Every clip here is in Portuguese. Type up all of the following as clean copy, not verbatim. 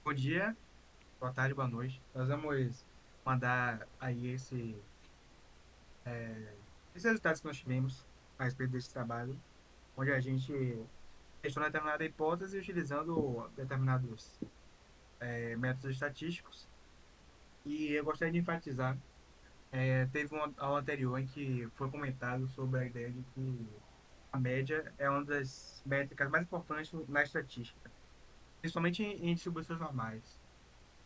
Bom dia, boa tarde, boa noite. Nós vamos mandar aí esses resultados que nós tivemos a respeito desse trabalho, onde a gente testou determinada hipótese utilizando determinados métodos estatísticos. E eu gostaria de enfatizar, teve uma aula anterior em que foi comentado sobre a ideia de que a média é uma das métricas mais importantes na estatística, principalmente em distribuições normais.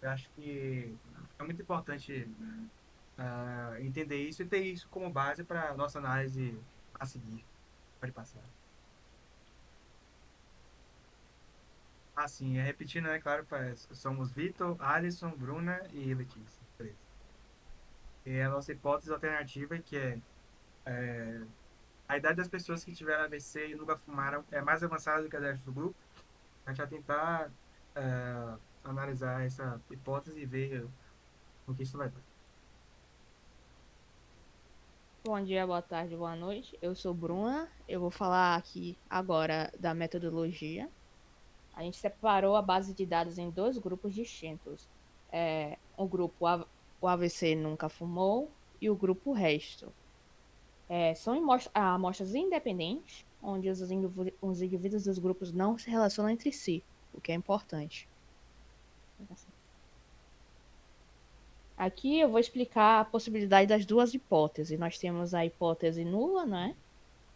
Eu acho que é muito importante entender isso e ter isso como base para nossa análise a seguir. Pode passar. Assim, repetindo, né? Claro, somos Vitor, Alisson, Bruna e Letícia. Três. E a nossa hipótese alternativa é que a idade das pessoas que tiveram AVC e nunca fumaram é mais avançada do que a idade do grupo. A gente vai tentar analisar essa hipótese e ver o que isso vai dar. Bom dia, boa tarde, boa noite. Eu sou Bruna. Eu vou falar aqui agora da metodologia. A gente separou a base de dados em dois grupos distintos. O grupo o AVC nunca fumou e o grupo resto. São amostras independentes, onde os indivíduos dos grupos não se relacionam entre si, o que é importante. Aqui eu vou explicar a possibilidade das duas hipóteses. Nós temos a hipótese nula, né?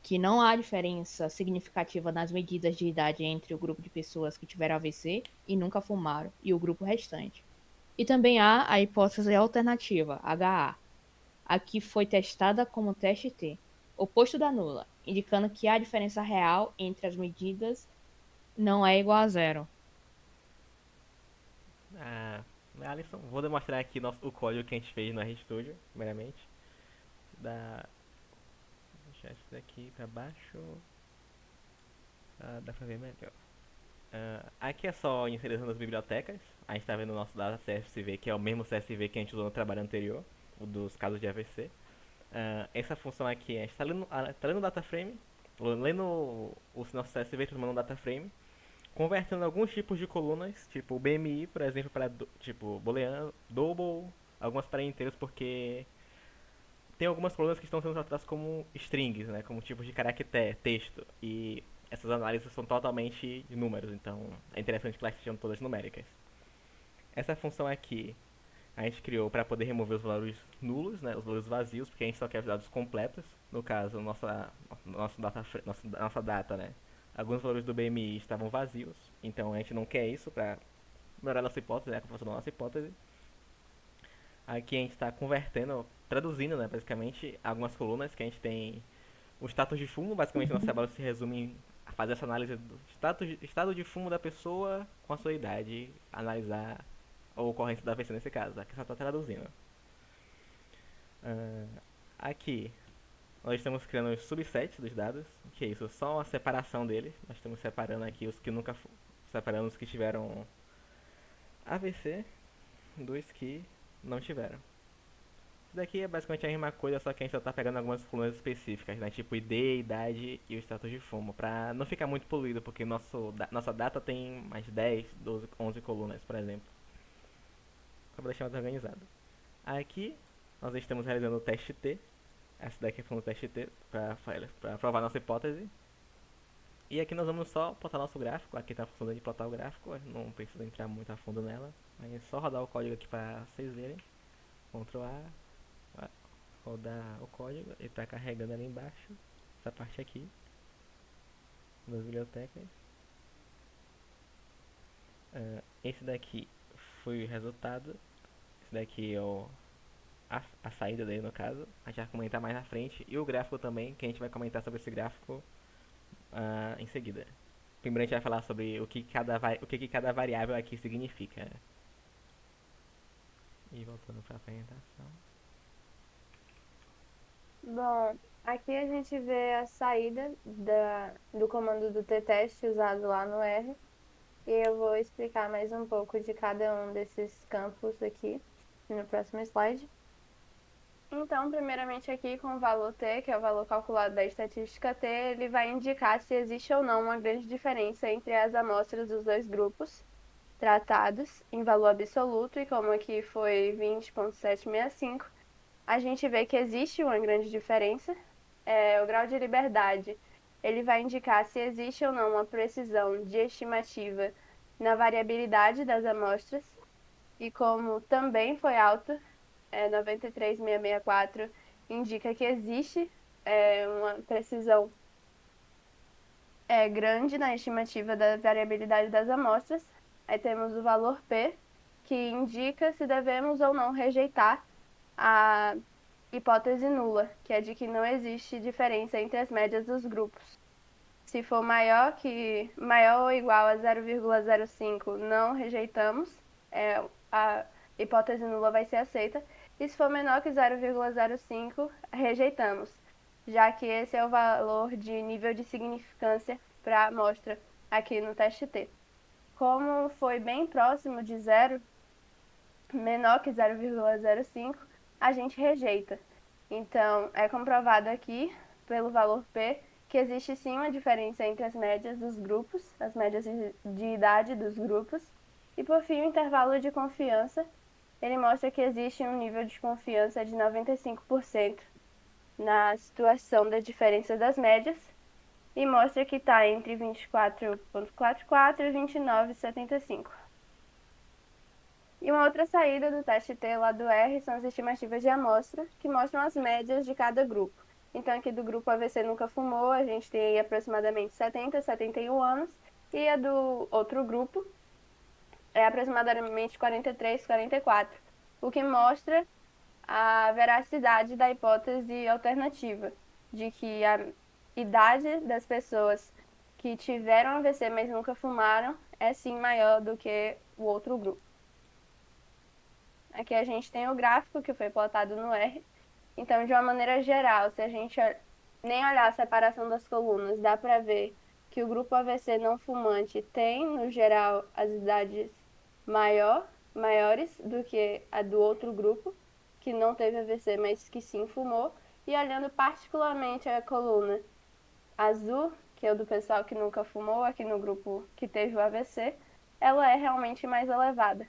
Que não há diferença significativa nas medidas de idade entre o grupo de pessoas que tiveram AVC e nunca fumaram e o grupo restante. E também há a hipótese alternativa, HA, a que foi testada como teste T, oposto da nula, indicando que a diferença real entre as medidas não é igual a zero. Ah, Alisson, vou demonstrar aqui o código que a gente fez no RStudio, primeiramente. Dá, deixar isso daqui pra baixo. Dá pra ver melhor. Aqui é só inserição das bibliotecas. A gente tá vendo o nosso data CSV, que é o mesmo CSV que a gente usou no trabalho anterior, o dos casos de AVC. Essa função aqui, a gente tá lendo o data frame, lendo o nosso CSV, transformando um data frame, convertendo alguns tipos de colunas, tipo o BMI, por exemplo, para tipo booleano, double, algumas para inteiros, porque tem algumas colunas que estão sendo tratadas como strings, né, como tipos de caractere, texto, e essas análises são totalmente de números, então é interessante que elas sejam todas numéricas. Essa função aqui a gente criou para poder remover os valores nulos, né, os valores vazios, porque a gente só quer os dados completos. No caso, nossa data, né, alguns valores do BMI estavam vazios, então a gente não quer isso para melhorar nossa hipótese, né, a confirmação da nossa hipótese. Aqui a gente está convertendo, traduzindo, né, basicamente, algumas colunas que a gente tem o status de fumo. Basicamente, nosso trabalho se resume em fazer essa análise do estado de fumo da pessoa com a sua idade, analisar a ocorrência da AVC nesse caso. Aqui só está traduzindo. Aqui nós estamos criando os subsets dos dados, que é isso, só a separação deles. Nós estamos separando aqui os que nunca separando os que tiveram AVC dos que não tiveram. Isso daqui é basicamente a mesma coisa, só que a gente só tá pegando algumas colunas específicas, né? Tipo ID, idade e o status de fumo, pra não ficar muito poluído, porque nossa data tem mais 10, 12, 11 colunas, por exemplo. Só pra deixar mais organizado. Aqui, nós estamos realizando o teste T. Essa daqui é o teste T, pra provar nossa hipótese. E aqui nós vamos só plotar nosso gráfico. Aqui tá a função de plotar o gráfico, não precisa entrar muito a fundo nela. Mas é só rodar o código aqui pra vocês verem. Ctrl A, rodar o código, ele está carregando ali embaixo, essa parte aqui, das bibliotecas. Esse daqui foi o resultado, esse daqui é a saída dele no caso, a gente vai comentar mais na frente, e o gráfico também, que a gente vai comentar sobre esse gráfico em seguida. Primeiro a gente vai falar sobre que cada variável aqui significa. E voltando para a apresentação. Bom, aqui a gente vê a saída do comando do t-test usado lá no R. E eu vou explicar mais um pouco de cada um desses campos aqui no próximo slide. Então, primeiramente aqui com o valor T, que é o valor calculado da estatística T, ele vai indicar se existe ou não uma grande diferença entre as amostras dos dois grupos. tratados em valor absoluto, e como aqui foi 20,765, a gente vê que existe uma grande diferença. O grau de liberdade, ele vai indicar se existe ou não uma precisão de estimativa na variabilidade das amostras, e como também foi alto, 93,664, indica que existe uma precisão grande na estimativa da variabilidade das amostras. Aí temos o valor P, que indica se devemos ou não rejeitar a hipótese nula, que é de que não existe diferença entre as médias dos grupos. Se for maior ou igual a 0,05, não rejeitamos, a hipótese nula vai ser aceita. E se for menor que 0,05, rejeitamos, já que esse é o valor de nível de significância para a amostra aqui no teste T. Como foi bem próximo de zero, menor que 0,05, a gente rejeita. Então, é comprovado aqui, pelo valor P, que existe sim uma diferença entre as médias dos grupos, as médias de idade dos grupos. E por fim, o intervalo de confiança, ele mostra que existe um nível de confiança de 95% na situação da diferença das médias, e mostra que está entre 24,44 e 29,75. E uma outra saída do teste T lá do R são as estimativas de amostra, que mostram as médias de cada grupo. Então, aqui do grupo AVC nunca fumou, a gente tem aí aproximadamente 70, 71 anos, e a do outro grupo é aproximadamente 43, 44, o que mostra a veracidade da hipótese alternativa, de que a idade das pessoas que tiveram AVC, mas nunca fumaram, é sim maior do que o outro grupo. Aqui a gente tem o gráfico que foi plotado no R. Então, de uma maneira geral, se a gente nem olhar a separação das colunas, dá para ver que o grupo AVC não fumante tem, no geral, as idades maiores do que a do outro grupo, que não teve AVC, mas que sim fumou. E olhando particularmente a coluna azul, que é o do pessoal que nunca fumou, aqui no grupo que teve o AVC, ela é realmente mais elevada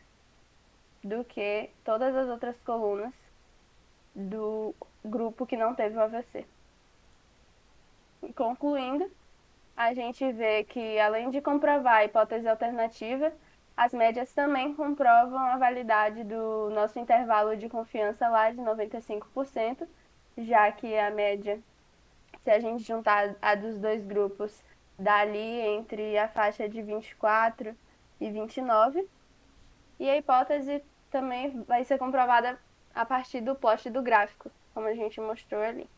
do que todas as outras colunas do grupo que não teve o AVC. Concluindo, a gente vê que, além de comprovar a hipótese alternativa, as médias também comprovam a validade do nosso intervalo de confiança lá de 95%, já que a média, se a gente juntar a dos dois grupos, dá ali entre a faixa de 24 e 29. E a hipótese também vai ser comprovada a partir do plot do gráfico, como a gente mostrou ali.